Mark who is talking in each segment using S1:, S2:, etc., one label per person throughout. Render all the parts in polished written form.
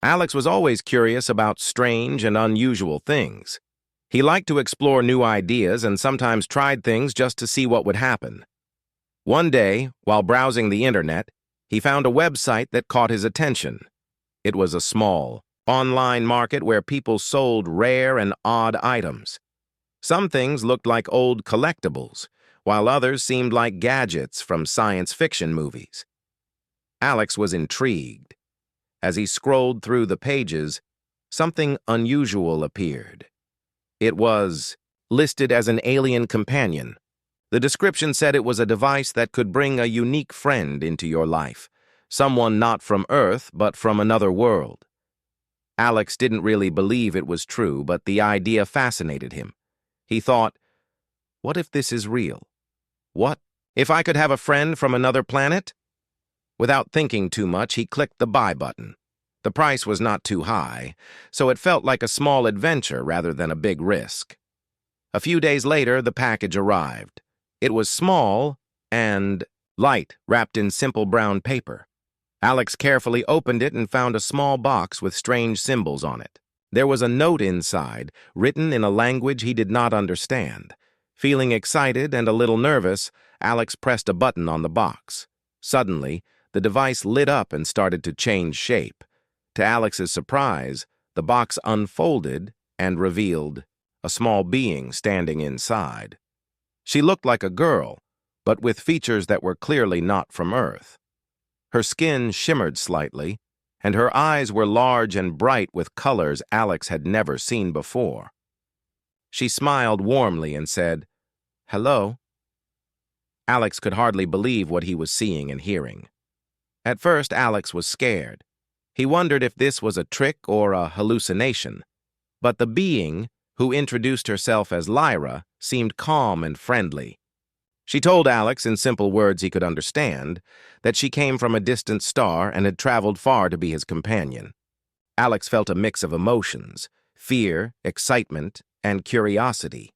S1: Alex was always curious about strange and unusual things. He liked to explore new ideas and sometimes tried things just to see what would happen. One day, while browsing the internet, he found a website that caught his attention. It was a small, online market where people sold rare and odd items. Some things looked like old collectibles, while others seemed like gadgets from science fiction movies. Alex was intrigued. As he scrolled through the pages, something unusual appeared. It was listed as an alien companion. The description said it was a device that could bring a unique friend into your life, someone not from Earth but from another world. Alex didn't really believe it was true, but the idea fascinated him. He thought, what if this is real? What if I could have a friend from another planet? Without thinking too much, he clicked the buy button. The price was not too high, so it felt like a small adventure rather than a big risk. A few days later, the package arrived. It was small and light, wrapped in simple brown paper. Alex carefully opened it and found a small box with strange symbols on it. There was a note inside, written in a language he did not understand. Feeling excited and a little nervous, Alex pressed a button on the box. Suddenly, the device lit up and started to change shape. To Alex's surprise, the box unfolded and revealed a small being standing inside. She looked like a girl, but with features that were clearly not from Earth. Her skin shimmered slightly, and her eyes were large and bright with colors Alex had never seen before. She smiled warmly and said, "Hello." Alex could hardly believe what he was seeing and hearing. At first, Alex was scared. He wondered if this was a trick or a hallucination. But the being, who introduced herself as Lyra, seemed calm and friendly. She told Alex, in simple words he could understand, that she came from a distant star and had traveled far to be his companion. Alex felt a mix of emotions: fear, excitement, and curiosity.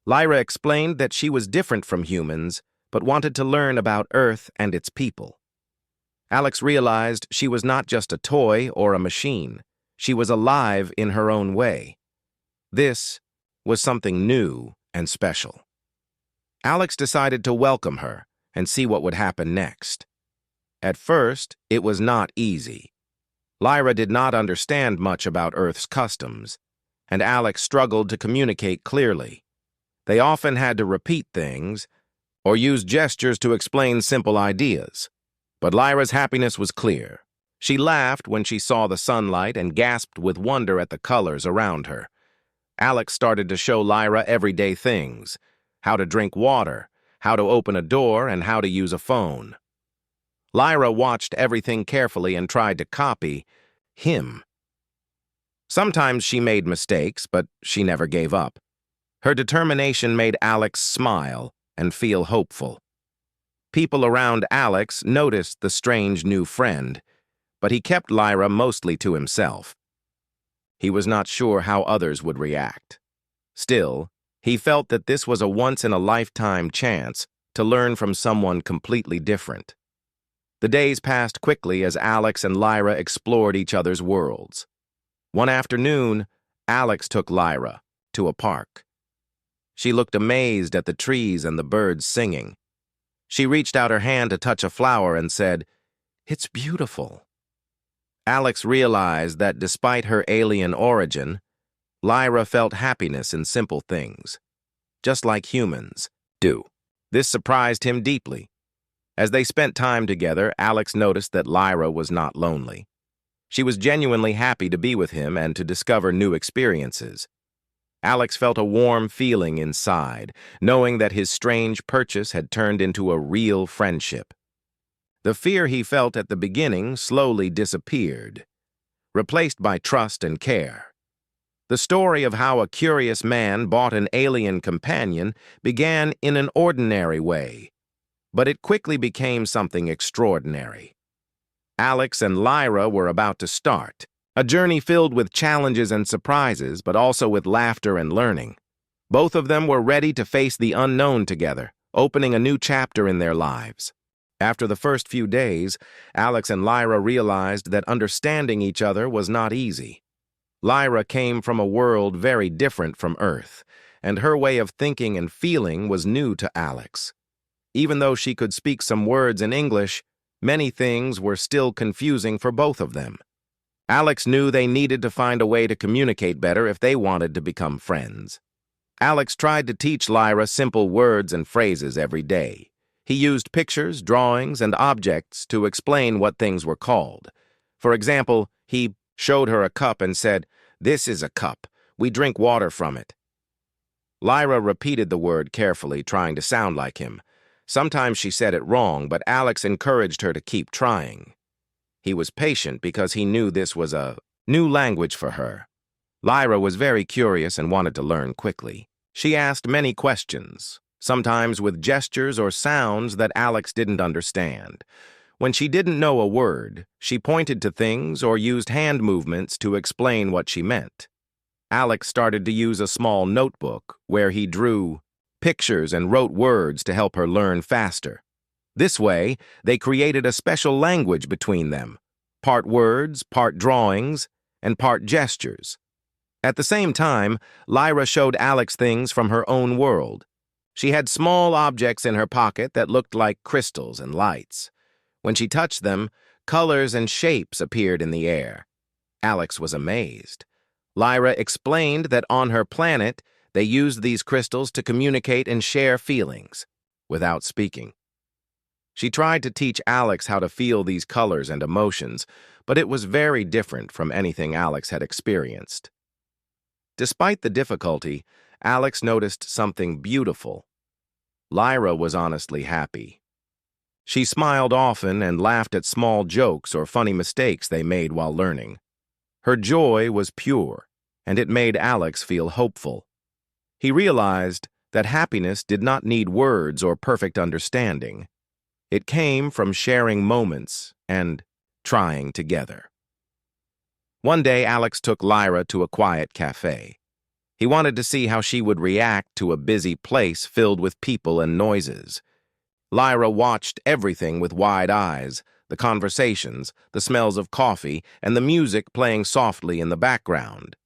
S1: Lyra explained that she was different from humans, but wanted to learn about Earth and its people. Alex realized she was not just a toy or a machine. She was alive in her own way. This was something new and special. Alex decided to welcome her and see what would happen next. At first, it was not easy. Lyra did not understand much about Earth's customs, and Alex struggled to communicate clearly. They often had to repeat things or use gestures to explain simple ideas. But Lyra's happiness was clear. She laughed when she saw the sunlight and gasped with wonder at the colors around her. Alex started to show Lyra everyday things: how to drink water, how to open a door, and how to use a phone. Lyra watched everything carefully and tried to copy him. Sometimes she made mistakes, but she never gave up. Her determination made Alex smile and feel hopeful. People around Alex noticed the strange new friend, but he kept Lyra mostly to himself. He was not sure how others would react. Still, he felt that this was a once-in-a-lifetime chance to learn from someone completely different. The days passed quickly as Alex and Lyra explored each other's worlds. One afternoon, Alex took Lyra to a park. She looked amazed at the trees and the birds singing. She reached out her hand to touch a flower and said, "It's beautiful." Alex realized that despite her alien origin, Lyra felt happiness in simple things, just like humans do. This surprised him deeply. As they spent time together, Alex noticed that Lyra was not lonely. She was genuinely happy to be with him and to discover new experiences. Alex felt a warm feeling inside, knowing that his strange purchase had turned into a real friendship. The fear he felt at the beginning slowly disappeared, replaced by trust and care. The story of how a curious man bought an alien companion began in an ordinary way, but it quickly became something extraordinary. Alex and Lyra were about to start, a journey filled with challenges and surprises, but also with laughter and learning. Both of them were ready to face the unknown together, opening a new chapter in their lives. After the first few days, Alex and Lyra realized that understanding each other was not easy. Lyra came from a world very different from Earth, and her way of thinking and feeling was new to Alex. Even though she could speak some words in English, many things were still confusing for both of them. Alex knew they needed to find a way to communicate better if they wanted to become friends. Alex tried to teach Lyra simple words and phrases every day. He used pictures, drawings, and objects to explain what things were called. For example, he showed her a cup and said, "This is a cup. We drink water from it." Lyra repeated the word carefully, trying to sound like him. Sometimes she said it wrong, but Alex encouraged her to keep trying. He was patient because he knew this was a new language for her. Lyra was very curious and wanted to learn quickly. She asked many questions, sometimes with gestures or sounds that Alex didn't understand. When she didn't know a word, she pointed to things or used hand movements to explain what she meant. Alex started to use a small notebook where he drew pictures and wrote words to help her learn faster. This way, they created a special language between them, part words, part drawings, and part gestures. At the same time, Lyra showed Alex things from her own world. She had small objects in her pocket that looked like crystals and lights. When she touched them, colors and shapes appeared in the air. Alex was amazed. Lyra explained that on her planet, they used these crystals to communicate and share feelings, without speaking. She tried to teach Alex how to feel these colors and emotions, but it was very different from anything Alex had experienced. Despite the difficulty, Alex noticed something beautiful. Lyra was honestly happy. She smiled often and laughed at small jokes or funny mistakes they made while learning. Her joy was pure, and it made Alex feel hopeful. He realized that happiness did not need words or perfect understanding. It came from sharing moments and trying together. One day, Alex took Lyra to a quiet cafe. He wanted to see how she would react to a busy place filled with people and noises. Lyra watched everything with wide eyes, the conversations, the smells of coffee, and the music playing softly in the background.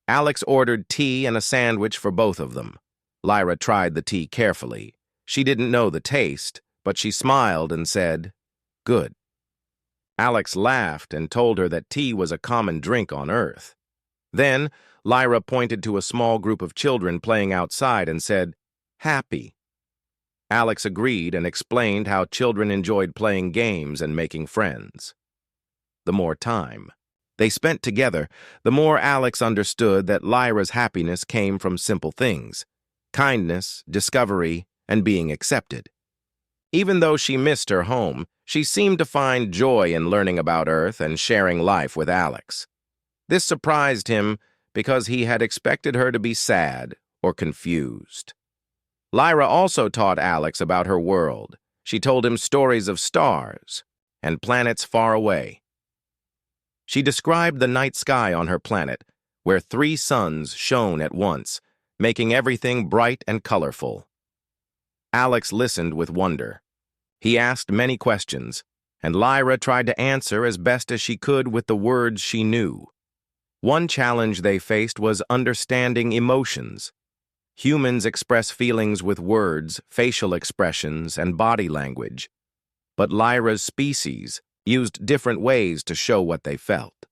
S1: Alex ordered tea and a sandwich for both of them. Lyra tried the tea carefully. She didn't know the taste, but she smiled and said, "Good." Alex laughed and told her that tea was a common drink on Earth. Then, Lyra pointed to a small group of children playing outside and said, "Happy." Alex agreed and explained how children enjoyed playing games and making friends. The more time they spent together, the more Alex understood that Lyra's happiness came from simple things: kindness, discovery, and being accepted. Even though she missed her home, she seemed to find joy in learning about Earth and sharing life with Alex. This surprised him because he had expected her to be sad or confused. Lyra also taught Alex about her world. She told him stories of stars and planets far away. She described the night sky on her planet, where 3 suns shone at once, making everything bright and colorful. Alex listened with wonder. He asked many questions, and Lyra tried to answer as best as she could with the words she knew. One challenge they faced was understanding emotions. Humans express feelings with words, facial expressions, and body language. But Lyra's species used different ways to show what they felt.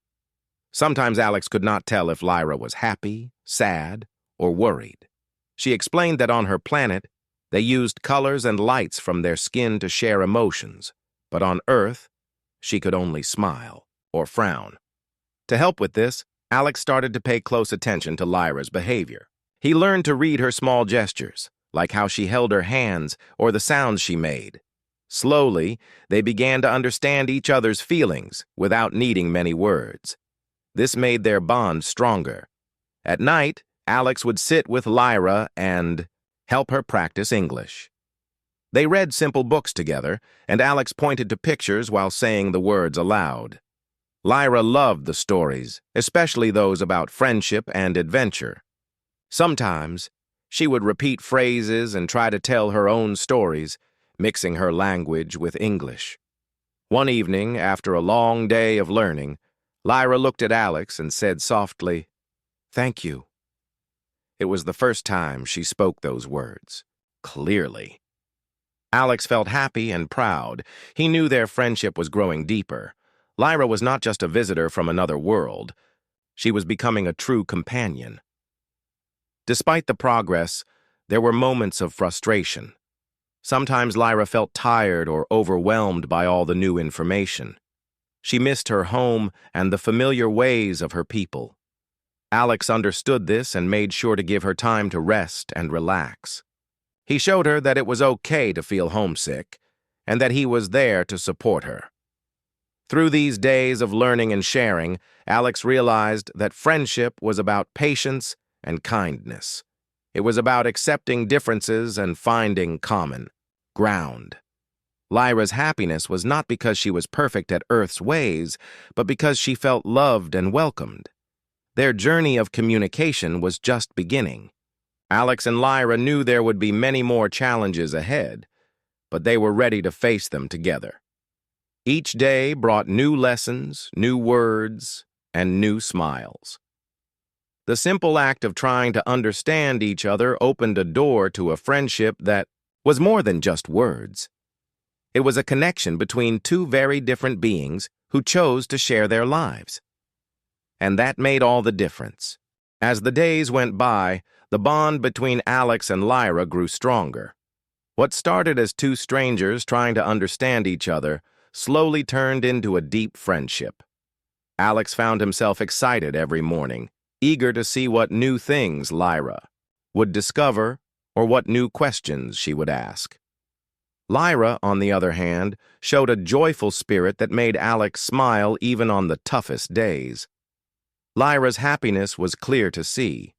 S1: Sometimes Alex could not tell if Lyra was happy, sad, or worried. She explained that on her planet, they used colors and lights from their skin to share emotions, but on Earth, she could only smile or frown. To help with this, Alex started to pay close attention to Lyra's behavior. He learned to read her small gestures, like how she held her hands or the sounds she made. Slowly, they began to understand each other's feelings without needing many words. This made their bond stronger. At night, Alex would sit with Lyra and help her practice English. They read simple books together, and Alex pointed to pictures while saying the words aloud. Lyra loved the stories, especially those about friendship and adventure. Sometimes, she would repeat phrases and try to tell her own stories, mixing her language with English. One evening, after a long day of learning, Lyra looked at Alex and said softly, "Thank you." It was the first time she spoke those words, clearly. Alex felt happy and proud. He knew their friendship was growing deeper. Lyra was not just a visitor from another world. She was becoming a true companion. Despite the progress, there were moments of frustration. Sometimes Lyra felt tired or overwhelmed by all the new information. She missed her home and the familiar ways of her people. Alex understood this and made sure to give her time to rest and relax. He showed her that it was okay to feel homesick, and that he was there to support her. Through these days of learning and sharing, Alex realized that friendship was about patience and kindness. It was about accepting differences and finding common ground. Lyra's happiness was not because she was perfect at Earth's ways, but because she felt loved and welcomed. Their journey of communication was just beginning. Alex and Lyra knew there would be many more challenges ahead, but they were ready to face them together. Each day brought new lessons, new words, and new smiles. The simple act of trying to understand each other opened a door to a friendship that was more than just words. It was a connection between two very different beings who chose to share their lives. And that made all the difference. As the days went by, the bond between Alex and Lyra grew stronger. What started as two strangers trying to understand each other slowly turned into a deep friendship. Alex found himself excited every morning, eager to see what new things Lyra would discover or what new questions she would ask. Lyra, on the other hand, showed a joyful spirit that made Alex smile even on the toughest days. Lyra's happiness was clear to see.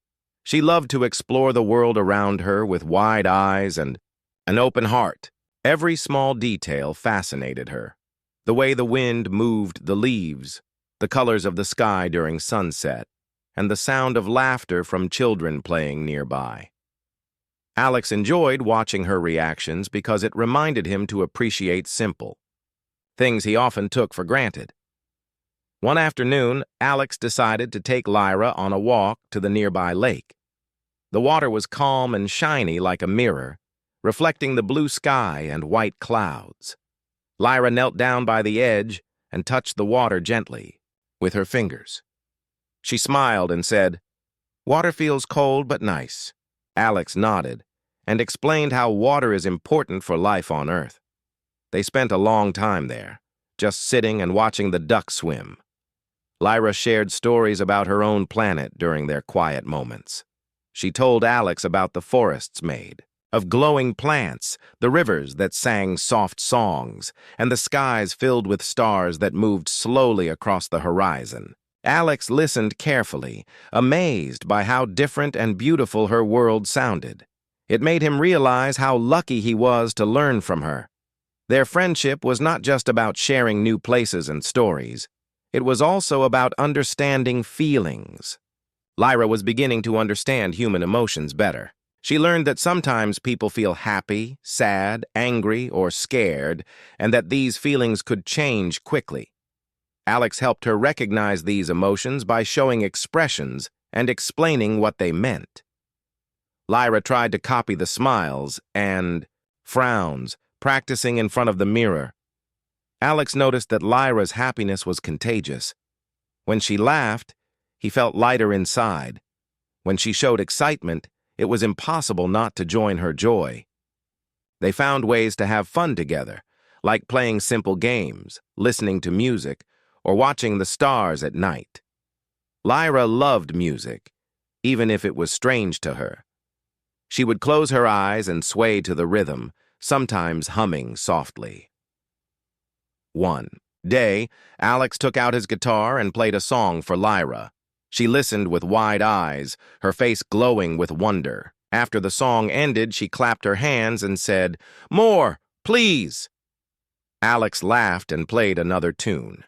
S1: She loved to explore the world around her with wide eyes and an open heart. Every small detail fascinated her. The way the wind moved the leaves, the colors of the sky during sunset, and the sound of laughter from children playing nearby. Alex enjoyed watching her reactions because it reminded him to appreciate simple things he often took for granted. One afternoon, Alex decided to take Lyra on a walk to the nearby lake. The water was calm and shiny like a mirror, reflecting the blue sky and white clouds. Lyra knelt down by the edge and touched the water gently with her fingers. She smiled and said, "Water feels cold but nice." Alex nodded and explained how water is important for life on Earth. They spent a long time there, just sitting and watching the ducks swim. Lyra shared stories about her own planet during their quiet moments. She told Alex about the forests made of glowing plants, the rivers that sang soft songs, and the skies filled with stars that moved slowly across the horizon. Alex listened carefully, amazed by how different and beautiful her world sounded. It made him realize how lucky he was to learn from her. Their friendship was not just about sharing new places and stories. It was also about understanding feelings. Lyra was beginning to understand human emotions better. She learned that sometimes people feel happy, sad, angry, or scared, and that these feelings could change quickly. Alex helped her recognize these emotions by showing expressions and explaining what they meant. Lyra tried to copy the smiles and frowns, practicing in front of the mirror. Alex noticed that Lyra's happiness was contagious. When she laughed, he felt lighter inside. When she showed excitement, it was impossible not to join her joy. They found ways to have fun together, like playing simple games, listening to music, or watching the stars at night. Lyra loved music, even if it was strange to her. She would close her eyes and sway to the rhythm, sometimes humming softly. One day, Alex took out his guitar and played a song for Lyra. She listened with wide eyes, her face glowing with wonder. After the song ended, she clapped her hands and said, "More, please!" Alex laughed and played another tune.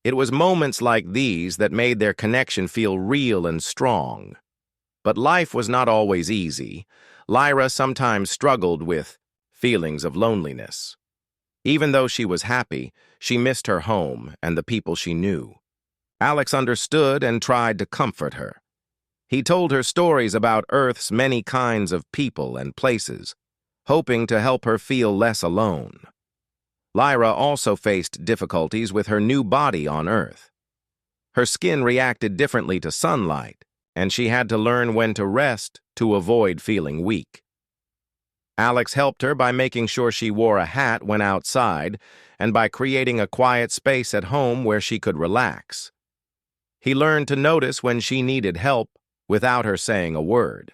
S1: It was moments like these that made their connection feel real and strong. But life was not always easy. Lyra sometimes struggled with feelings of loneliness. Even though she was happy, she missed her home and the people she knew. Alex understood and tried to comfort her. He told her stories about Earth's many kinds of people and places, hoping to help her feel less alone. Lyra also faced difficulties with her new body on Earth. Her skin reacted differently to sunlight, and she had to learn when to rest to avoid feeling weak. Alex helped her by making sure she wore a hat when outside and by creating a quiet space at home where she could relax. He learned to notice when she needed help without her saying a word.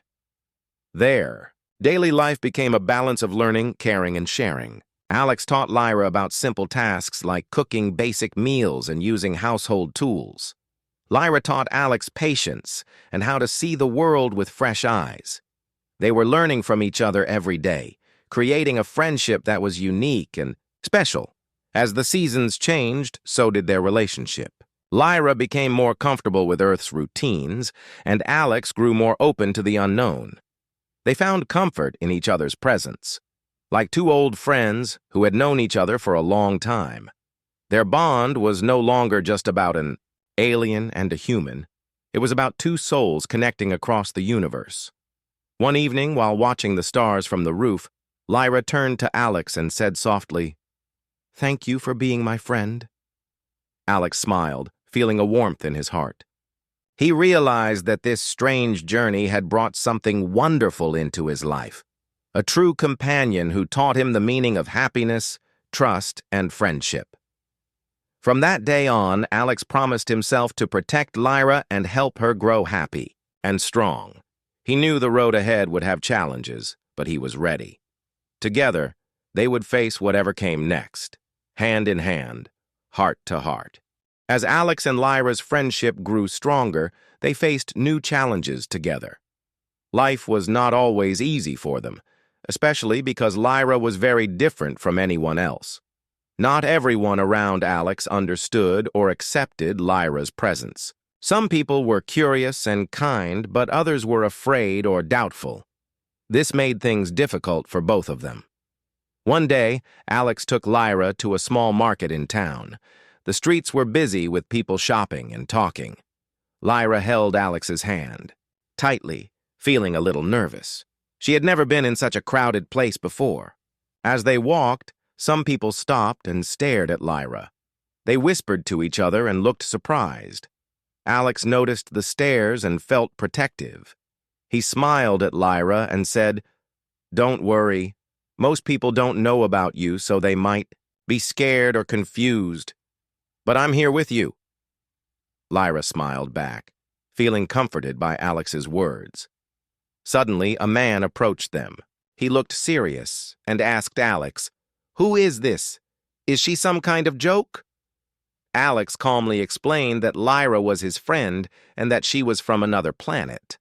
S1: There, daily life became a balance of learning, caring, and sharing. Alex taught Lyra about simple tasks like cooking basic meals and using household tools. Lyra taught Alex patience and how to see the world with fresh eyes. They were learning from each other every day, creating a friendship that was unique and special. As the seasons changed, so did their relationship. Lyra became more comfortable with Earth's routines, and Alex grew more open to the unknown. They found comfort in each other's presence, like two old friends who had known each other for a long time. Their bond was no longer just about an alien and a human. It was about two souls connecting across the universe. One evening, while watching the stars from the roof, Lyra turned to Alex and said softly, "Thank you for being my friend." Alex smiled, feeling a warmth in his heart. He realized that this strange journey had brought something wonderful into his life, a true companion who taught him the meaning of happiness, trust, and friendship. From that day on, Alex promised himself to protect Lyra and help her grow happy and strong. He knew the road ahead would have challenges, but he was ready. Together, they would face whatever came next, hand in hand, heart to heart. As Alex and Lyra's friendship grew stronger, they faced new challenges together. Life was not always easy for them, especially because Lyra was very different from anyone else. Not everyone around Alex understood or accepted Lyra's presence. Some people were curious and kind, but others were afraid or doubtful. This made things difficult for both of them. One day, Alex took Lyra to a small market in town. The streets were busy with people shopping and talking. Lyra held Alex's hand, tightly, feeling a little nervous. She had never been in such a crowded place before. As they walked, some people stopped and stared at Lyra. They whispered to each other and looked surprised. Alex noticed the stares and felt protective. He smiled at Lyra and said, "Don't worry. Most people don't know about you, so they might be scared or confused. But I'm here with you." Lyra smiled back, feeling comforted by Alex's words. Suddenly, a man approached them. He looked serious and asked Alex, "Who is this? Is she some kind of joke?" Alex calmly explained that Lyra was his friend and that she was from another planet.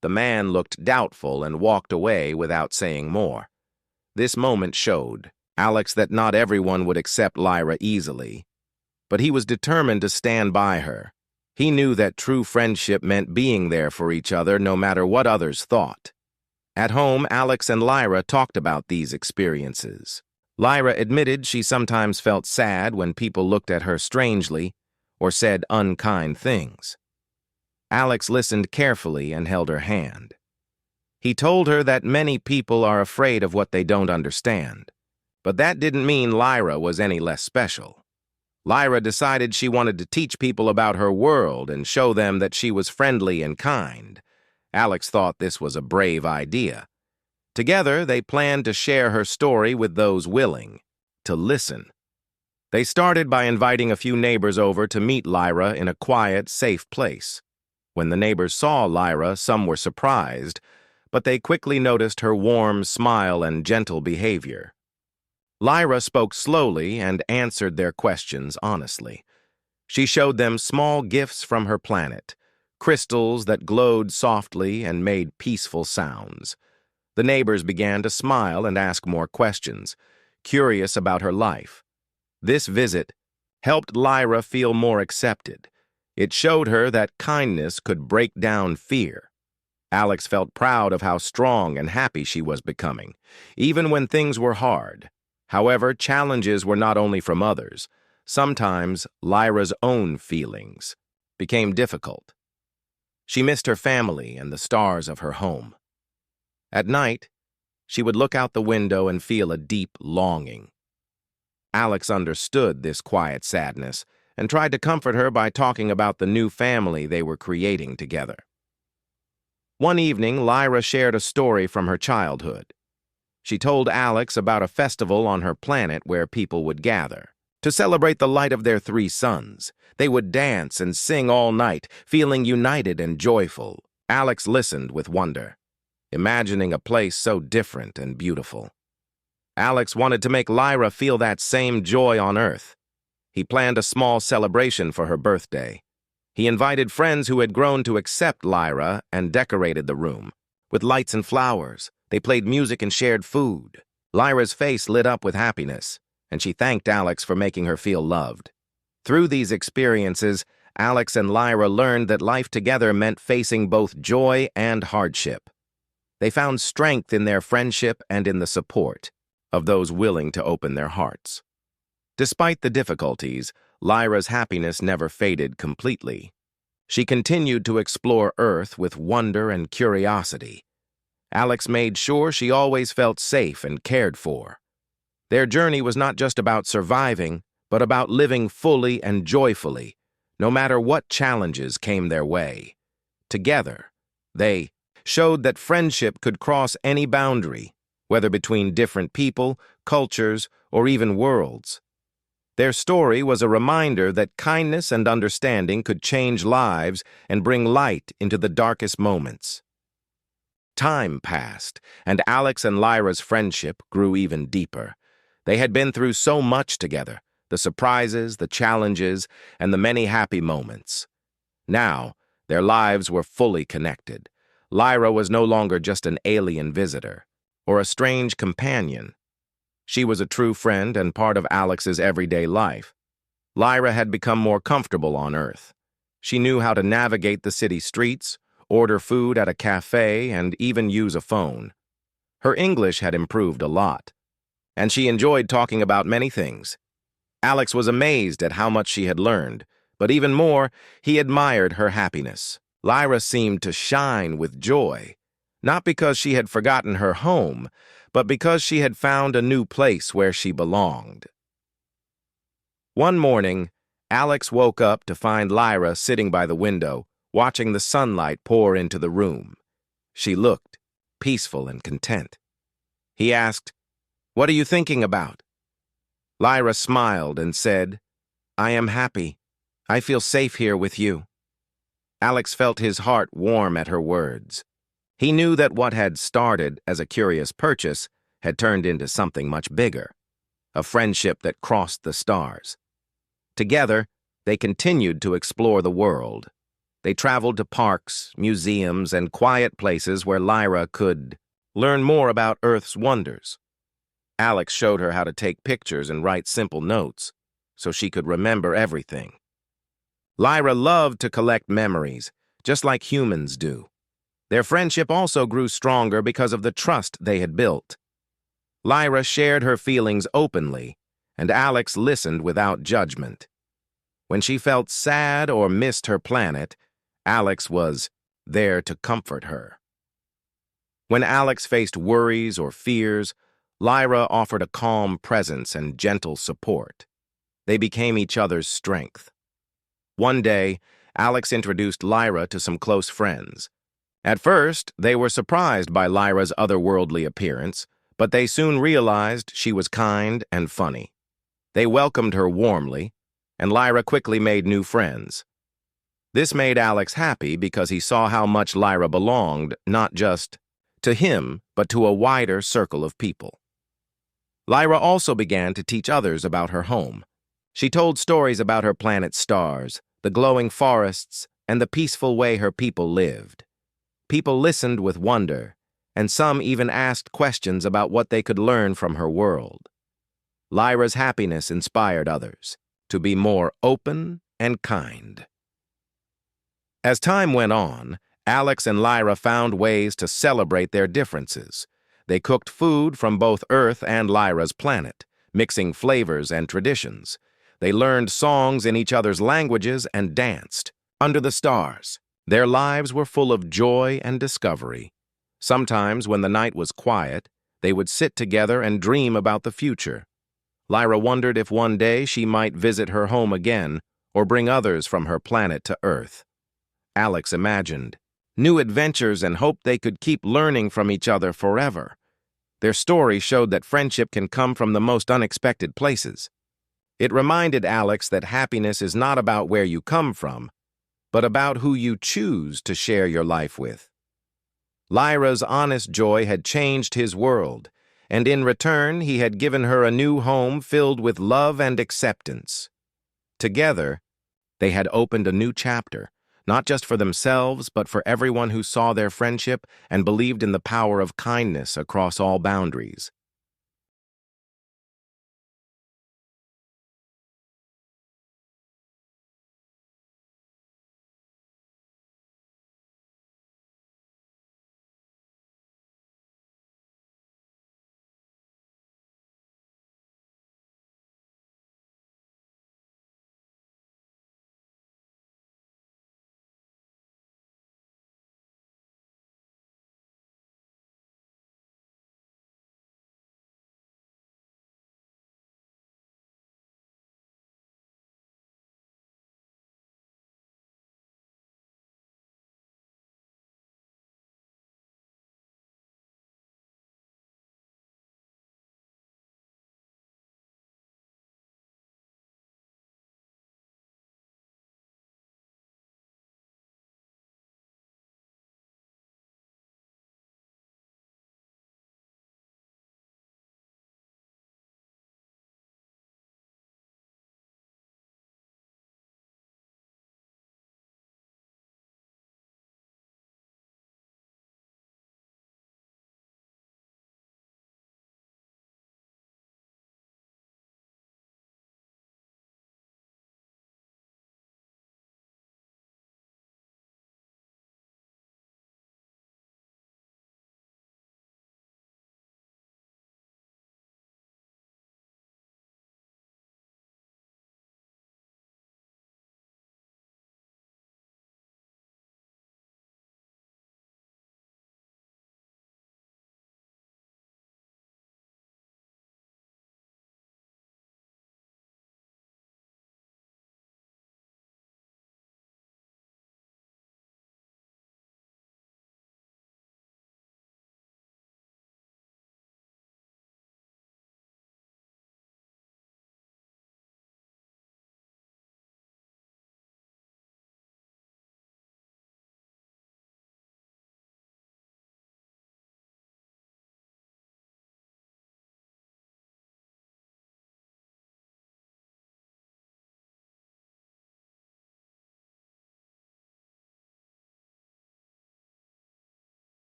S1: The man looked doubtful and walked away without saying more. This moment showed Alex that not everyone would accept Lyra easily, but he was determined to stand by her. He knew that true friendship meant being there for each other no matter what others thought. At home, Alex and Lyra talked about these experiences. Lyra admitted she sometimes felt sad when people looked at her strangely or said unkind things. Alex listened carefully and held her hand. He told her that many people are afraid of what they don't understand, but that didn't mean Lyra was any less special. Lyra decided she wanted to teach people about her world and show them that she was friendly and kind. Alex thought this was a brave idea. Together, they planned to share her story with those willing to listen. They started by inviting a few neighbors over to meet Lyra in a quiet, safe place. When the neighbors saw Lyra, some were surprised, but they quickly noticed her warm smile and gentle behavior. Lyra spoke slowly and answered their questions honestly. She showed them small gifts from her planet, crystals that glowed softly and made peaceful sounds. The neighbors began to smile and ask more questions, curious about her life. This visit helped Lyra feel more accepted. It showed her that kindness could break down fear. Alex felt proud of how strong and happy she was becoming, even when things were hard. However, challenges were not only from others. Sometimes Lyra's own feelings became difficult. She missed her family and the stars of her home. At night, she would look out the window and feel a deep longing. Alex understood this quiet sadness and tried to comfort her by talking about the new family they were creating together. One evening, Lyra shared a story from her childhood. She told Alex about a festival on her planet where people would gather. To celebrate the light of their 3 sons, they would dance and sing all night, feeling united and joyful. Alex listened with wonder, imagining a place so different and beautiful. Alex wanted to make Lyra feel that same joy on Earth. He planned a small celebration for her birthday. He invited friends who had grown to accept Lyra and decorated the room. With lights and flowers, they played music and shared food. Lyra's face lit up with happiness, and she thanked Alex for making her feel loved. Through these experiences, Alex and Lyra learned that life together meant facing both joy and hardship. They found strength in their friendship and in the support of those willing to open their hearts. Despite the difficulties, Lyra's happiness never faded completely. She continued to explore Earth with wonder and curiosity. Alex made sure she always felt safe and cared for. Their journey was not just about surviving, but about living fully and joyfully, no matter what challenges came their way. Together, they showed that friendship could cross any boundary, whether between different people, cultures, or even worlds. Their story was a reminder that kindness and understanding could change lives and bring light into the darkest moments. Time passed, and Alex and Lyra's friendship grew even deeper. They had been through so much together, the surprises, the challenges, and the many happy moments. Now, their lives were fully connected. Lyra was no longer just an alien visitor or a strange companion. She was a true friend and part of Alex's everyday life. Lyra had become more comfortable on Earth. She knew how to navigate the city streets, order food at a cafe, and even use a phone. Her English had improved a lot, and she enjoyed talking about many things. Alex was amazed at how much she had learned, but even more, he admired her happiness. Lyra seemed to shine with joy, not because she had forgotten her home, but because she had found a new place where she belonged. One morning, Alex woke up to find Lyra sitting by the window, watching the sunlight pour into the room. She looked peaceful and content. He asked, "What are you thinking about?" Lyra smiled and said, "I am happy. I feel safe here with you." Alex felt his heart warm at her words. He knew that what had started as a curious purchase had turned into something much bigger, a friendship that crossed the stars. Together, they continued to explore the world. They traveled to parks, museums, and quiet places where Lyra could learn more about Earth's wonders. Alex showed her how to take pictures and write simple notes so she could remember everything. Lyra loved to collect memories, just like humans do. Their friendship also grew stronger because of the trust they had built. Lyra shared her feelings openly, and Alex listened without judgment. When she felt sad or missed her planet, Alex was there to comfort her. When Alex faced worries or fears, Lyra offered a calm presence and gentle support. They became each other's strength. One day, Alex introduced Lyra to some close friends. At first, they were surprised by Lyra's otherworldly appearance, but they soon realized she was kind and funny. They welcomed her warmly, and Lyra quickly made new friends. This made Alex happy because he saw how much Lyra belonged, not just to him, but to a wider circle of people. Lyra also began to teach others about her home. She told stories about her planet's stars, the glowing forests, and the peaceful way her people lived. People listened with wonder, and some even asked questions about what they could learn from her world. Lyra's happiness inspired others to be more open and kind. As time went on, Alex and Lyra found ways to celebrate their differences. They cooked food from both Earth and Lyra's planet, mixing flavors and traditions. They learned songs in each other's languages and danced. Under the stars, their lives were full of joy and discovery. Sometimes, when the night was quiet, they would sit together and dream about the future. Lyra wondered if one day she might visit her home again or bring others from her planet to Earth. Alex imagined new adventures and hoped they could keep learning from each other forever. Their story showed that friendship can come from the most unexpected places. It reminded Alex that happiness is not about where you come from, but about who you choose to share your life with. Lyra's honest joy had changed his world, and in return he had given her a new home filled with love and acceptance. Together, they had opened a new chapter, not just for themselves, but for everyone who saw their friendship and believed in the power of kindness across all boundaries.